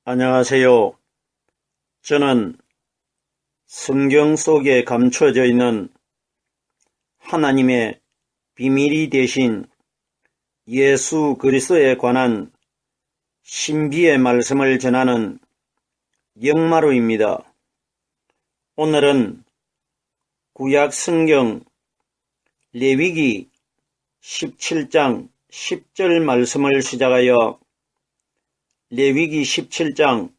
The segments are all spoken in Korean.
안녕하세요. 저는 성경 속에 감춰져 있는 하나님의 비밀이 되신 예수 그리스도에 관한 신비의 말씀을 전하는 영마루입니다. 오늘은 구약 성경 레위기 17장 10절 말씀을 시작하여 레위기 17장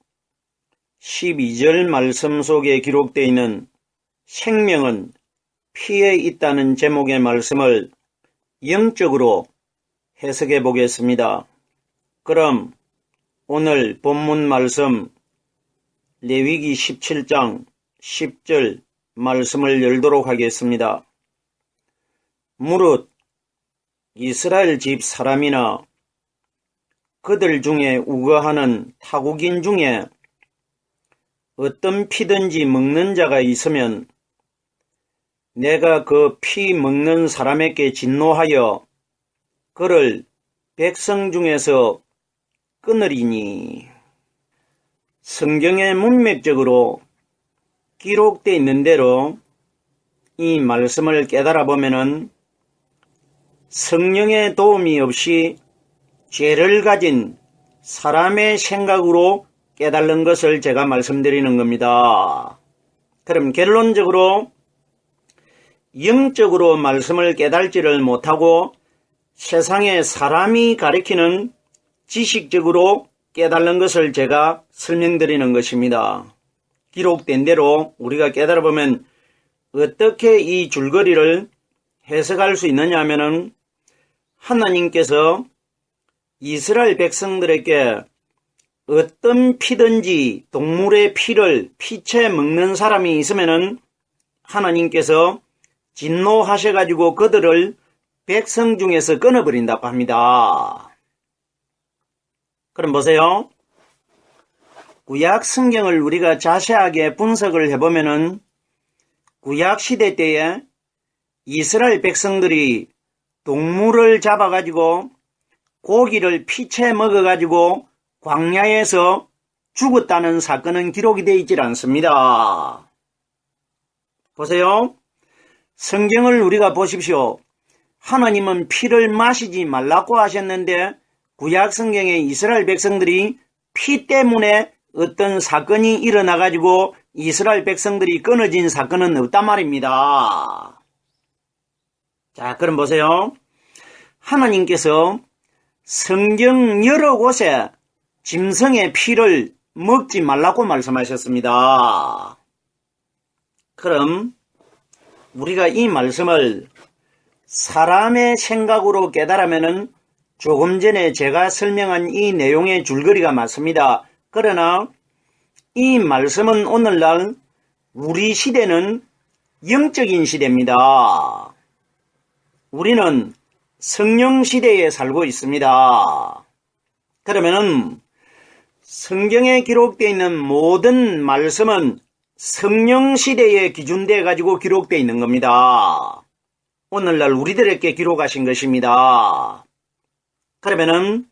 12절 말씀 속에 기록되어 있는 생명은 피에 있다는 제목의 말씀을 영적으로 해석해 보겠습니다. 그럼 오늘 본문 말씀 레위기 17장 10절 말씀을 열도록 하겠습니다. 무릇 이스라엘 집 사람이나 그들 중에 우거하는 타국인 중에 어떤 피든지 먹는 자가 있으면 내가 그 피 먹는 사람에게 진노하여 그를 백성 중에서 끊으리니. 성경에 문맥적으로 기록되어 있는 대로 이 말씀을 깨달아 보면은 성령의 도움이 없이 죄를 가진 사람의 생각으로 깨달는 것을 제가 말씀드리는 겁니다. 그럼 결론적으로 영적으로 말씀을 깨달지를 못하고 세상의 사람이 가리키는 지식적으로 깨달는 것을 제가 설명드리는 것입니다. 기록된 대로 우리가 깨달아 보면 어떻게 이 줄거리를 해석할 수 있느냐 하면은 하나님께서 이스라엘 백성들에게 어떤 피든지 동물의 피를 피채 먹는 사람이 있으면은 하나님께서 진노하셔가지고 그들을 백성 중에서 끊어버린다고 합니다. 그럼 보세요. 구약 성경을 우리가 자세하게 분석을 해보면은 구약 시대 때에 이스라엘 백성들이 동물을 잡아가지고 고기를 피채 먹어가지고 광야에서 죽었다는 사건은 기록이 되어 있질 않습니다. 보세요. 성경을 우리가 보십시오. 하나님은 피를 마시지 말라고 하셨는데 구약 성경에 이스라엘 백성들이 피 때문에 어떤 사건이 일어나가지고 이스라엘 백성들이 끊어진 사건은 없단 말입니다. 자, 그럼 보세요. 하나님께서 성경 여러 곳에 짐승의 피를 먹지 말라고 말씀하셨습니다. 그럼 우리가 이 말씀을 사람의 생각으로 깨달으면은 조금 전에 제가 설명한 이 내용의 줄거리가 맞습니다. 그러나 이 말씀은 오늘날 우리 시대는 영적인 시대입니다. 우리는 성령 시대에 살고 있습니다. 그러면은 성경에 기록되어 있는 모든 말씀은 성령 시대에 기준되어 가지고 기록되어 있는 겁니다. 오늘날 우리들에게 기록하신 것입니다. 그러면은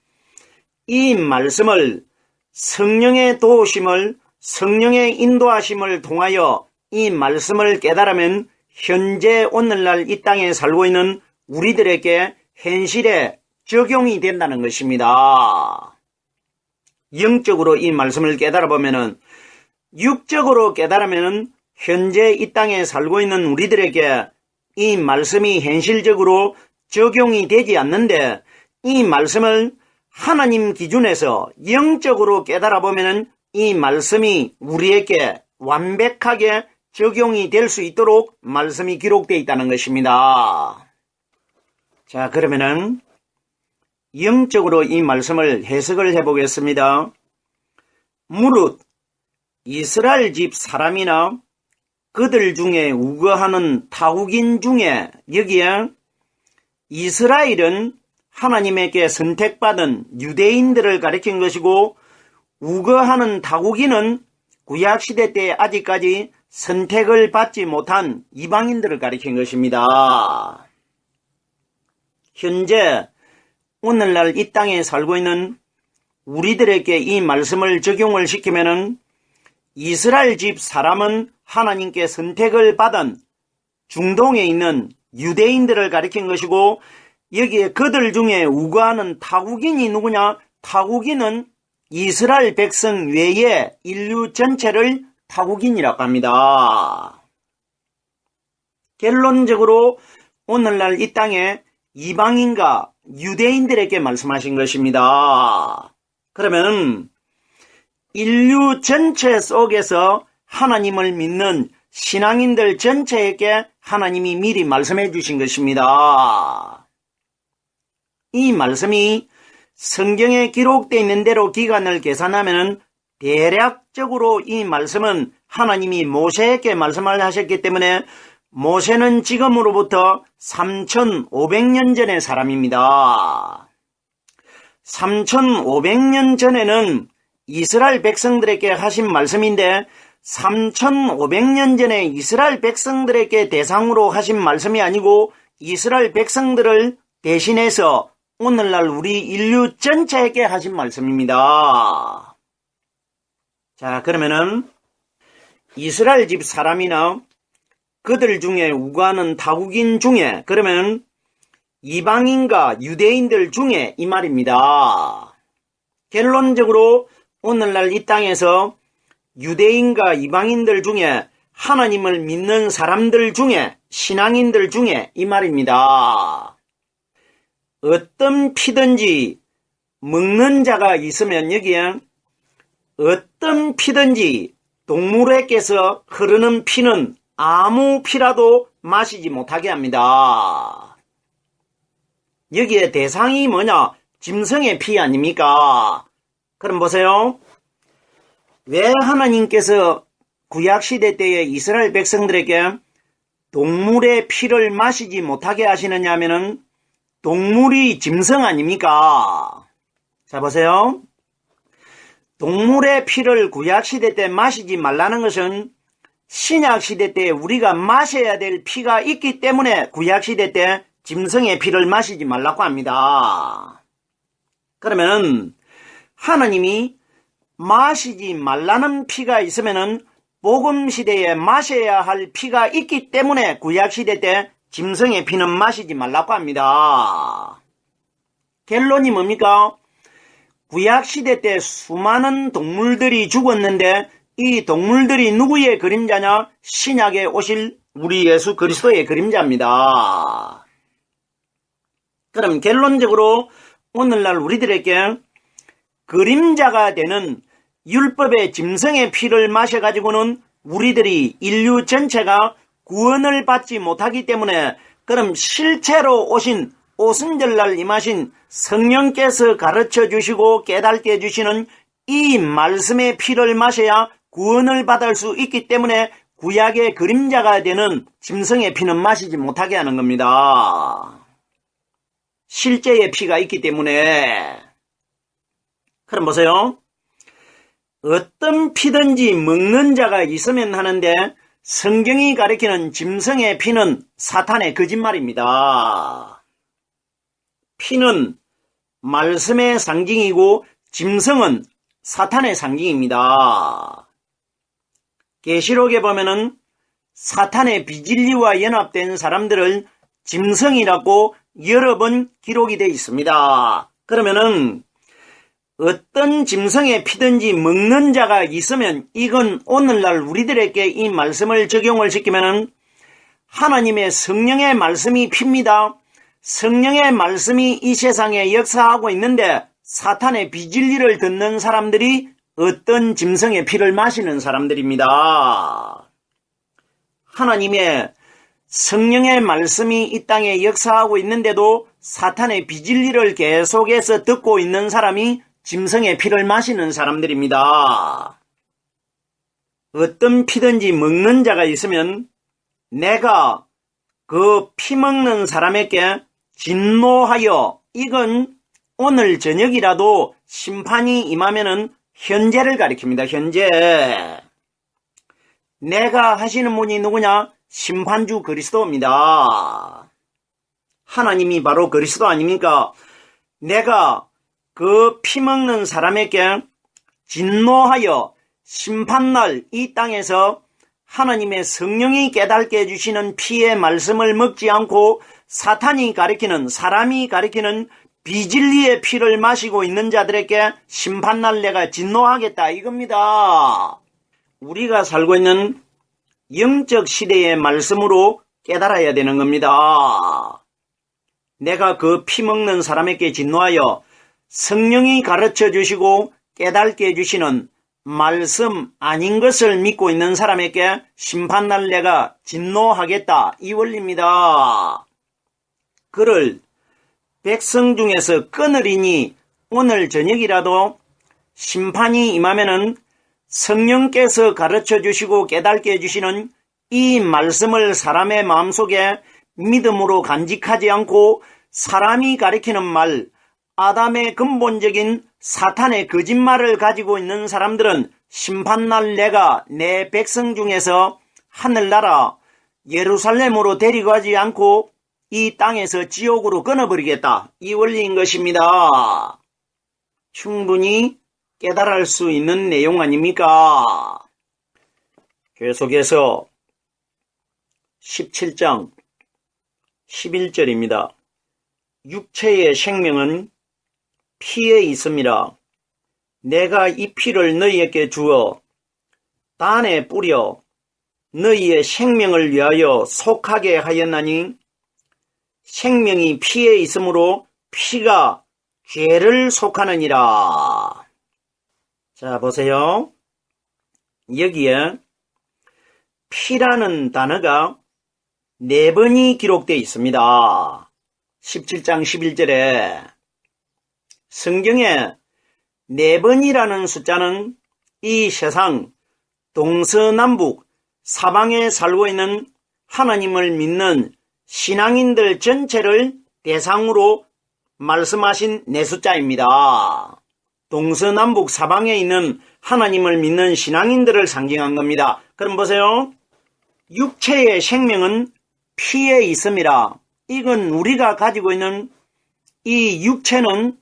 이 말씀을 성령의 도우심을, 성령의 인도하심을 통하여 이 말씀을 깨달으면 현재 오늘날 이 땅에 살고 있는 우리들에게 현실에 적용이 된다는 것입니다. 영적으로 이 말씀을 깨달아 보면은, 육적으로 깨달으면은 현재 이 땅에 살고 있는 우리들에게 이 말씀이 현실적으로 적용이 되지 않는데, 이 말씀을 하나님 기준에서 영적으로 깨달아 보면은 이 말씀이 우리에게 완벽하게 적용이 될 수 있도록 말씀이 기록되어 있다는 것입니다. 자, 그러면은 영적으로 이 말씀을 해석을 해보겠습니다. 무릇 이스라엘 집 사람이나 그들 중에 우거하는 타국인 중에, 여기에 이스라엘은 하나님에게 선택받은 유대인들을 가리킨 것이고, 우거하는 타국인은 구약시대 때 아직까지 선택을 받지 못한 이방인들을 가리킨 것입니다. 현재 오늘날 이 땅에 살고 있는 우리들에게 이 말씀을 적용을 시키면은 이스라엘 집 사람은 하나님께 선택을 받은 중동에 있는 유대인들을 가리킨 것이고, 여기에 그들 중에 우거하는 타국인이 누구냐? 타국인은 이스라엘 백성 외에 인류 전체를 타국인이라고 합니다. 결론적으로 오늘날 이 땅에 이방인과 유대인들에게 말씀하신 것입니다. 그러면 인류 전체 속에서 하나님을 믿는 신앙인들 전체에게 하나님이 미리 말씀해 주신 것입니다. 이 말씀이 성경에 기록되어 있는 대로 기간을 계산하면 대략적으로 이 말씀은 하나님이 모세에게 말씀을 하셨기 때문에 모세는 지금으로부터 3500년 전의 사람입니다. 3500년 전에는 이스라엘 백성들에게 하신 말씀인데 3500년 전에 이스라엘 백성들에게 대상으로 하신 말씀이 아니고 이스라엘 백성들을 대신해서 오늘날 우리 인류 전체에게 하신 말씀입니다. 자, 그러면은 이스라엘 집 사람이나 그들 중에 우거하는 타국인 중에, 그러면 이방인과 유대인들 중에 이 말입니다. 결론적으로 오늘날 이 땅에서 유대인과 이방인들 중에 하나님을 믿는 사람들 중에, 신앙인들 중에 이 말입니다. 어떤 피든지 먹는 자가 있으면 여기에 어떤 피든지 동물에게서 흐르는 피는 아무 피라도 마시지 못하게 합니다. 여기에 대상이 뭐냐? 짐승의 피 아닙니까? 그럼 보세요. 왜 하나님께서 구약시대 때에 이스라엘 백성들에게 동물의 피를 마시지 못하게 하시느냐 하면은 동물이 짐승 아닙니까? 자, 보세요. 동물의 피를 구약시대 때 마시지 말라는 것은 신약시대 때 우리가 마셔야 될 피가 있기 때문에 구약시대 때 짐승의 피를 마시지 말라고 합니다. 그러면 하나님이 마시지 말라는 피가 있으면은 복음시대에 마셔야 할 피가 있기 때문에 구약시대 때 짐승의 피는 마시지 말라고 합니다. 결론이 뭡니까? 구약시대 때 수많은 동물들이 죽었는데 이 동물들이 누구의 그림자냐? 신약에 오실 우리 예수 그리스도의 그림자입니다. 그럼 결론적으로 오늘날 우리들에게 그림자가 되는 율법의 짐승의 피를 마셔가지고는 우리들이 인류 전체가 구원을 받지 못하기 때문에, 그럼 실체로 오신 오순절날 임하신 성령께서 가르쳐 주시고 깨닫게 해주시는 이 말씀의 피를 마셔야 구원을 받을 수 있기 때문에 구약의 그림자가 되는 짐승의 피는 마시지 못하게 하는 겁니다. 실제의 피가 있기 때문에. 그럼 보세요. 어떤 피든지 먹는 자가 있으면 하는데 성경이 가리키는 짐승의 피는 사탄의 거짓말입니다. 피는 말씀의 상징이고 짐승은 사탄의 상징입니다. 계시록에 보면은 사탄의 비진리와 연합된 사람들을 짐승이라고 여러 번 기록이 되어 있습니다. 그러면은 어떤 짐승의 피든지 먹는 자가 있으면 이건 오늘날 우리들에게 이 말씀을 적용을 시키면은 하나님의 성령의 말씀이 피입니다. 성령의 말씀이 이 세상에 역사하고 있는데 사탄의 비진리를 듣는 사람들이 어떤 짐승의 피를 마시는 사람들입니다. 하나님의 성령의 말씀이 이 땅에 역사하고 있는데도 사탄의 비진리를 계속해서 듣고 있는 사람이 짐승의 피를 마시는 사람들입니다. 어떤 피든지 먹는 자가 있으면 내가 그 피 먹는 사람에게 진노하여, 이건 오늘 저녁이라도 심판이 임하면은 현재를 가리킵니다. 현재. 내가 하시는 분이 누구냐? 심판주 그리스도입니다. 하나님이 바로 그리스도 아닙니까? 내가 그 피 먹는 사람에게 진노하여 심판날 이 땅에서 하나님의 성령이 깨닫게 해주시는 피의 말씀을 먹지 않고 사탄이 가리키는, 사람이 가리키는 비진리의 피를 마시고 있는 자들에게 심판날 내가 진노하겠다 이겁니다. 우리가 살고 있는 영적 시대의 말씀으로 깨달아야 되는 겁니다. 내가 그 피 먹는 사람에게 진노하여 성령이 가르쳐 주시고 깨닫게 해주시는 말씀 아닌 것을 믿고 있는 사람에게 심판날 내가 진노하겠다 이 원리입니다. 그를 백성 중에서 끊으리니 오늘 저녁이라도 심판이 임하면은 성령께서 가르쳐 주시고 깨닫게 해주시는 이 말씀을 사람의 마음속에 믿음으로 간직하지 않고 사람이 가리키는 말, 아담의 근본적인 사탄의 거짓말을 가지고 있는 사람들은 심판날 내가 내 백성 중에서 하늘나라 예루살렘으로 데리고 가지 않고 이 땅에서 지옥으로 끊어버리겠다. 이 원리인 것입니다. 충분히 깨달을 수 있는 내용 아닙니까? 계속해서 17장 11절입니다. 육체의 생명은 피에 있음이라. 내가 이 피를 너희에게 주어 단에 뿌려 너희의 생명을 위하여 속하게 하였나니 생명이 피에 있으므로 피가 죄를 속하느니라. 자, 보세요. 여기에 피라는 단어가 4번이 기록되어 있습니다. 17장 11절에 성경에 4번이라는 숫자는 이 세상 동서남북 사방에 살고 있는 하나님을 믿는 신앙인들 전체를 대상으로 말씀하신 4숫자입니다. 동서남북 사방에 있는 하나님을 믿는 신앙인들을 상징한 겁니다. 그럼 보세요. 육체의 생명은 피에 있음이라. 이건 우리가 가지고 있는 이 육체는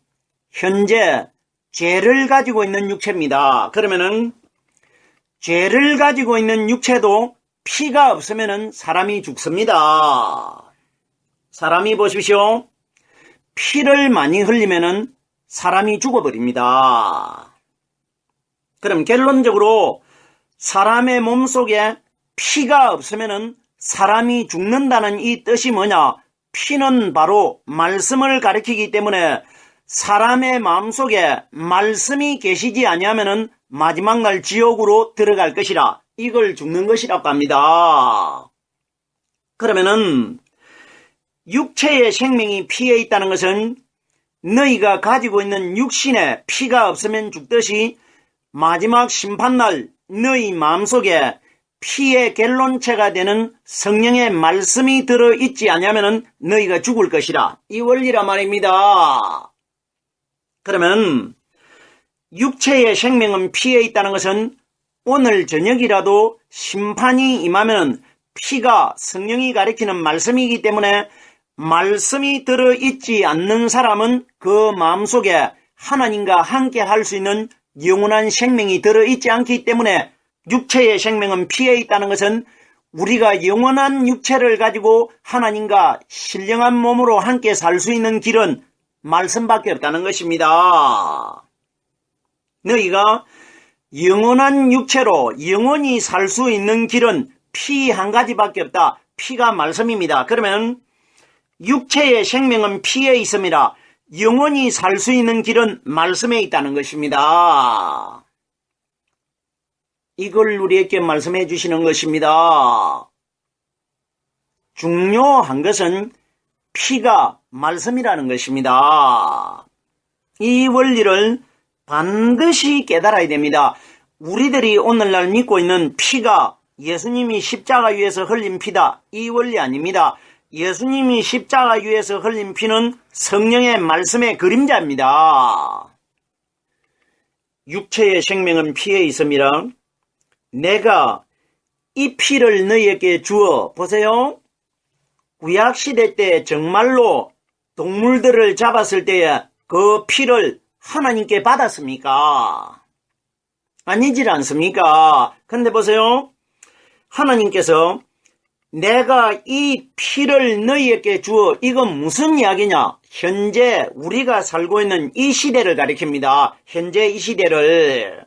현재 죄를 가지고 있는 육체입니다. 그러면은 죄를 가지고 있는 육체도 피가 없으면은 사람이 죽습니다. 사람이 보십시오. 피를 많이 흘리면은 사람이 죽어버립니다. 그럼 결론적으로 사람의 몸속에 피가 없으면은 사람이 죽는다는 이 뜻이 뭐냐? 피는 바로 말씀을 가리키기 때문에 사람의 마음속에 말씀이 계시지 아니하면은 마지막 날 지옥으로 들어갈 것이라. 이걸 죽는 것이라고 합니다. 그러면은 육체의 생명이 피에 있다는 것은 너희가 가지고 있는 육신에 피가 없으면 죽듯이 마지막 심판날 너희 마음속에 피의 결론체가 되는 성령의 말씀이 들어있지 않으면 너희가 죽을 것이라. 이 원리라 말입니다. 그러면 육체의 생명은 피에 있다는 것은 오늘 저녁이라도 심판이 임하면 피가 성령이 가리키는 말씀이기 때문에 말씀이 들어있지 않는 사람은 그 마음속에 하나님과 함께 할 수 있는 영원한 생명이 들어있지 않기 때문에 육체의 생명은 피에 있다는 것은 우리가 영원한 육체를 가지고 하나님과 신령한 몸으로 함께 살 수 있는 길은 말씀밖에 없다는 것입니다. 너희가 영원한 육체로 영원히 살 수 있는 길은 피 한 가지밖에 없다. 피가 말씀입니다. 그러면 육체의 생명은 피에 있음이라 영원히 살 수 있는 길은 말씀에 있다는 것입니다. 이걸 우리에게 말씀해 주시는 것입니다. 중요한 것은 피가 말씀이라는 것입니다. 이 원리를 반드시 깨달아야 됩니다. 우리들이 오늘날 믿고 있는 피가 예수님이 십자가 위에서 흘린 피다. 이 원리 아닙니다. 예수님이 십자가 위에서 흘린 피는 성령의 말씀의 그림자입니다. 육체의 생명은 피에 있음이라 내가 이 피를 너희에게 주어 보세요. 구약시대 때 정말로 동물들을 잡았을 때에 그 피를 하나님께 받았습니까? 아니질 않습니까? 근데 보세요. 하나님께서 내가 이 피를 너희에게 주어, 이건 무슨 이야기냐? 현재 우리가 살고 있는 이 시대를 가리킵니다. 현재 이 시대를.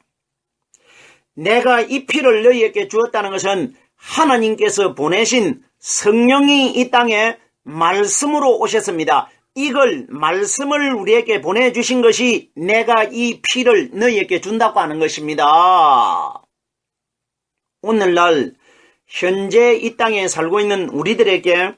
내가 이 피를 너희에게 주었다는 것은 하나님께서 보내신 성령이 이 땅에 말씀으로 오셨습니다. 이걸 말씀을 우리에게 보내주신 것이 내가 이 피를 너희에게 준다고 하는 것입니다. 오늘날 현재 이 땅에 살고 있는 우리들에게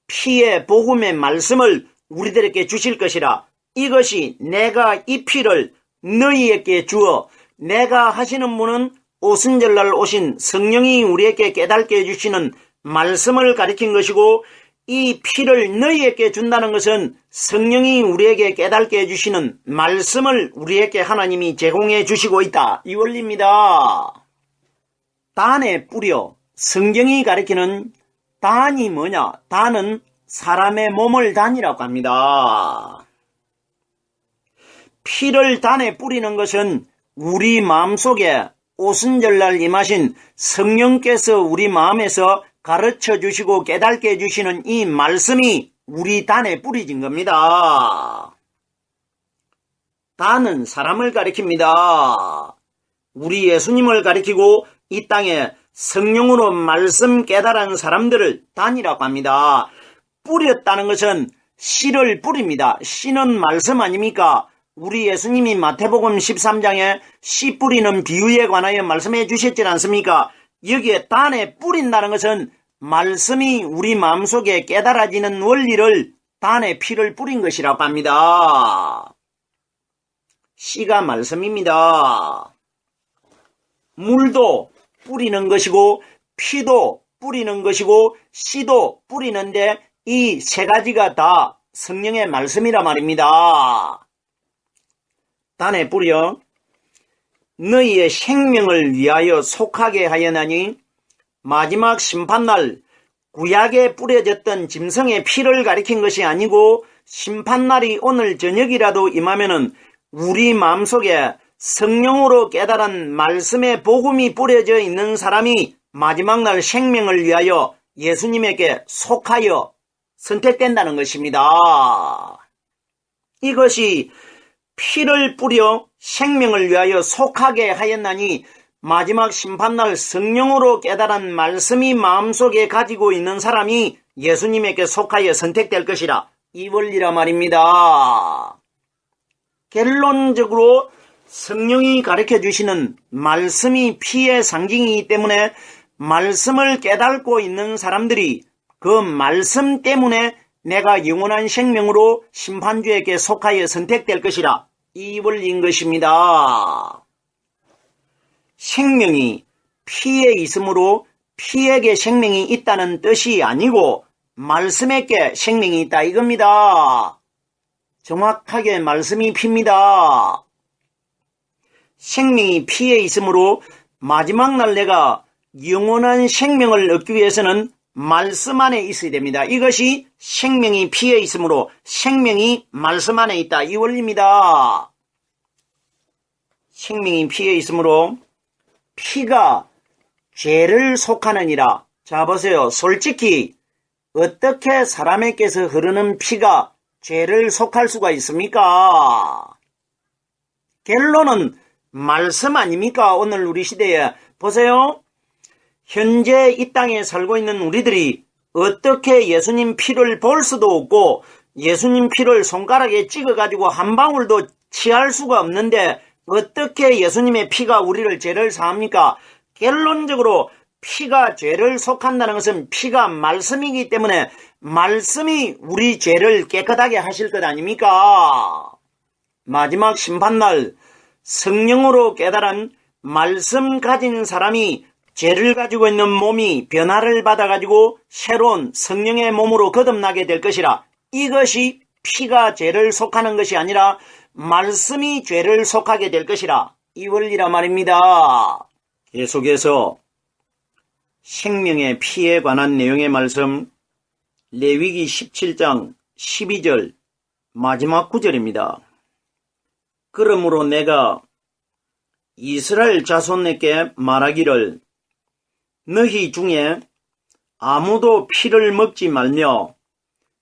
피의 복음의 말씀을 우리들에게 주실 것이라. 이것이 내가 이 피를 너희에게 주어, 내가 하시는 분은 오순절날 오신 성령이 우리에게 깨닫게 해주시는 말씀을 가리킨 것이고, 이 피를 너희에게 준다는 것은 성령이 우리에게 깨닫게 해주시는 말씀을 우리에게 하나님이 제공해 주시고 있다. 이 원리입니다. 단에 뿌려 성경이 가리키는 단이 뭐냐? 단은 사람의 몸을 단이라고 합니다. 피를 단에 뿌리는 것은 우리 마음속에 오순절날 임하신 성령께서 우리 마음에서 가르쳐 주시고 깨닫게 해주시는 이 말씀이 우리 단에 뿌려진 겁니다. 단은 사람을 가리킵니다. 우리 예수님을 가리키고 이 땅에 성령으로 말씀 깨달은 사람들을 단이라고 합니다. 뿌렸다는 것은 씨를 뿌립니다. 씨는 말씀 아닙니까? 우리 예수님이 마태복음 13장에 씨 뿌리는 비유에 관하여 말씀해 주셨지 않습니까? 여기에 단에 뿌린다는 것은 말씀이 우리 마음속에 깨달아지는 원리를 단에 피를 뿌린 것이라고 합니다. 씨가 말씀입니다. 물도 뿌리는 것이고 피도 뿌리는 것이고 씨도 뿌리는데 이 세 가지가 다 성령의 말씀이라 말입니다. 단에 뿌려 너희의 생명을 위하여 속하게 하였나니, 마지막 심판날 구약에 뿌려졌던 짐승의 피를 가리킨 것이 아니고, 심판날이 오늘 저녁이라도 임하면은 우리 마음속에 성령으로 깨달은 말씀의 복음이 뿌려져 있는 사람이 마지막 날 생명을 위하여 예수님에게 속하여 선택된다는 것입니다. 이것이 피를 뿌려 생명을 위하여 속하게 하였나니, 마지막 심판날 성령으로 깨달은 말씀이 마음속에 가지고 있는 사람이 예수님에게 속하여 선택될 것이라. 이 원리라 말입니다. 결론적으로 성령이 가르쳐 주시는 말씀이 피의 상징이기 때문에 말씀을 깨닫고 있는 사람들이 그 말씀 때문에 내가 영원한 생명으로 심판주에게 속하여 선택될 것이라. 이 원리인 것입니다. 생명이 피에 있으므로 피에게 생명이 있다는 뜻이 아니고 말씀에게 생명이 있다 이겁니다. 정확하게 말씀이 피입니다. 생명이 피에 있으므로 마지막 날 내가 영원한 생명을 얻기 위해서는 말씀 안에 있어야 됩니다. 이것이 생명이 피에 있으므로 생명이 말씀 안에 있다. 이 원리입니다. 생명이 피에 있으므로 피가 죄를 속하느니라. 자 보세요. 솔직히 어떻게 사람에게서 흐르는 피가 죄를 속할 수가 있습니까? 결론은 말씀 아닙니까? 오늘 우리 시대에 보세요. 현재 이 땅에 살고 있는 우리들이 어떻게 예수님 피를 볼 수도 없고 예수님 피를 손가락에 찍어가지고 한 방울도 취할 수가 없는데 어떻게 예수님의 피가 우리를 죄를 사합니까? 결론적으로 피가 죄를 속한다는 것은 피가 말씀이기 때문에 말씀이 우리 죄를 깨끗하게 하실 것 아닙니까? 마지막 심판날 성령으로 깨달은 말씀 가진 사람이 죄를 가지고 있는 몸이 변화를 받아가지고 새로운 성령의 몸으로 거듭나게 될 것이라. 이것이 피가 죄를 속하는 것이 아니라 말씀이 죄를 속하게 될 것이라. 이 원리라 말입니다. 계속해서 생명의 피에 관한 내용의 말씀, 레위기 17장 12절 마지막 구절입니다. 그러므로 내가 이스라엘 자손에게 말하기를 너희 중에 아무도 피를 먹지 말며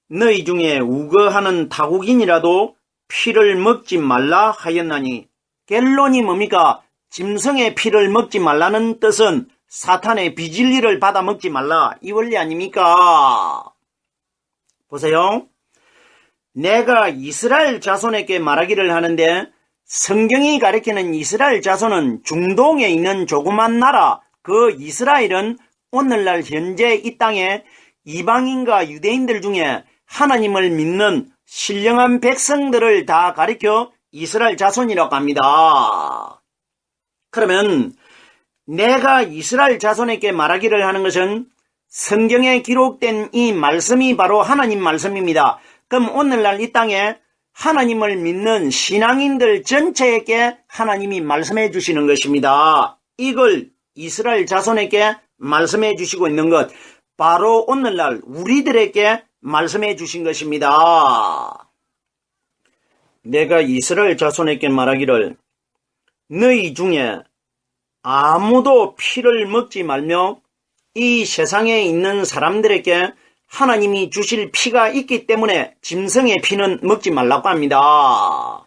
너희 중에 우거하는 타국인이라도 피를 먹지 말라 하였나니, 결론이 뭡니까? 짐승의 피를 먹지 말라는 뜻은 사탄의 비진리를 받아 먹지 말라, 이 원리 아닙니까? 보세요. 내가 이스라엘 자손에게 말하기를 하는데, 성경이 가리키는 이스라엘 자손은 중동에 있는 조그만 나라, 그 이스라엘은 오늘날 현재 이 땅에 이방인과 유대인들 중에 하나님을 믿는 신령한 백성들을 다 가리켜 이스라엘 자손이라고 합니다. 그러면 내가 이스라엘 자손에게 말하기를 하는 것은 성경에 기록된 이 말씀이 바로 하나님 말씀입니다. 그럼 오늘날 이 땅에 하나님을 믿는 신앙인들 전체에게 하나님이 말씀해 주시는 것입니다. 이걸 이스라엘 자손에게 말씀해 주시고 있는 것, 바로 오늘날 우리들에게 말씀해 주신 것입니다. 내가 이스라엘 자손에게 말하기를 너희 중에 아무도 피를 먹지 말며 이 세상에 있는 사람들에게 하나님이 주실 피가 있기 때문에 짐승의 피는 먹지 말라고 합니다.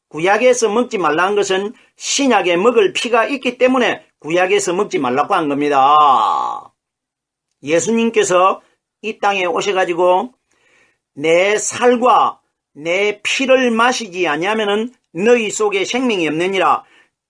구약에서 먹지 말라는 것은 신약에 먹을 피가 있기 때문에 구약에서 먹지 말라고 한 겁니다. 예수님께서 이 땅에 오셔가지고 내 살과 내 피를 마시지 아니하면은 너희 속에 생명이 없느니라,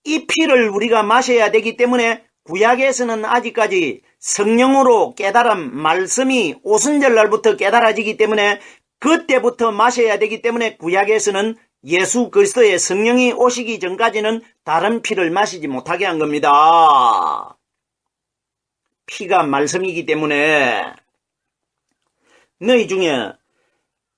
이 피를 우리가 마셔야 되기 때문에 구약에서는 아직까지 성령으로 깨달음, 말씀이 오순절날부터 깨달아지기 때문에 그때부터 마셔야 되기 때문에 구약에서는 예수 그리스도의 성령이 오시기 전까지는 다른 피를 마시지 못하게 한 겁니다. 피가 말씀이기 때문에 너희 중에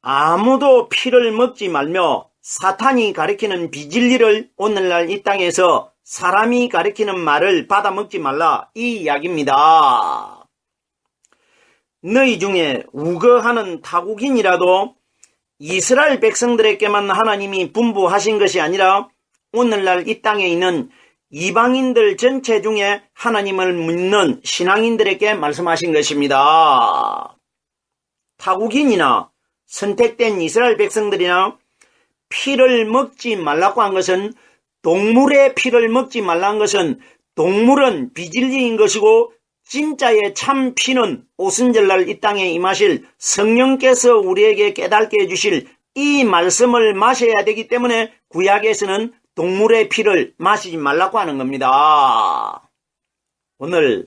아무도 피를 먹지 말며 사탄이 가리키는 비진리를 오늘날 이 땅에서 사람이 가리키는 말을 받아 먹지 말라, 이 이야기입니다. 너희 중에 우거하는 타국인이라도 이스라엘 백성들에게만 하나님이 분부하신 것이 아니라 오늘날 이 땅에 있는 이방인들 전체 중에 하나님을 믿는 신앙인들에게 말씀하신 것입니다. 타국인이나 선택된 이스라엘 백성들이나 피를 먹지 말라고 한 것은, 동물의 피를 먹지 말라는 것은 동물은 비진리인 것이고 진짜의 참 피는 오순절날 이 땅에 임하실 성령께서 우리에게 깨닫게 해주실 이 말씀을 마셔야 되기 때문에 구약에서는 동물의 피를 마시지 말라고 하는 겁니다. 오늘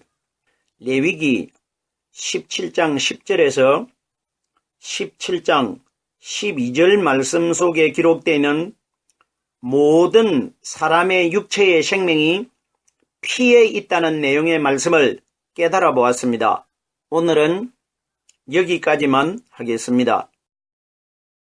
레위기 17장 10절에서 17장 12절 말씀 속에 기록되어 있는 모든 사람의 육체의 생명이 피에 있다는 내용의 말씀을 깨달아 보았습니다. 오늘은 여기까지만 하겠습니다.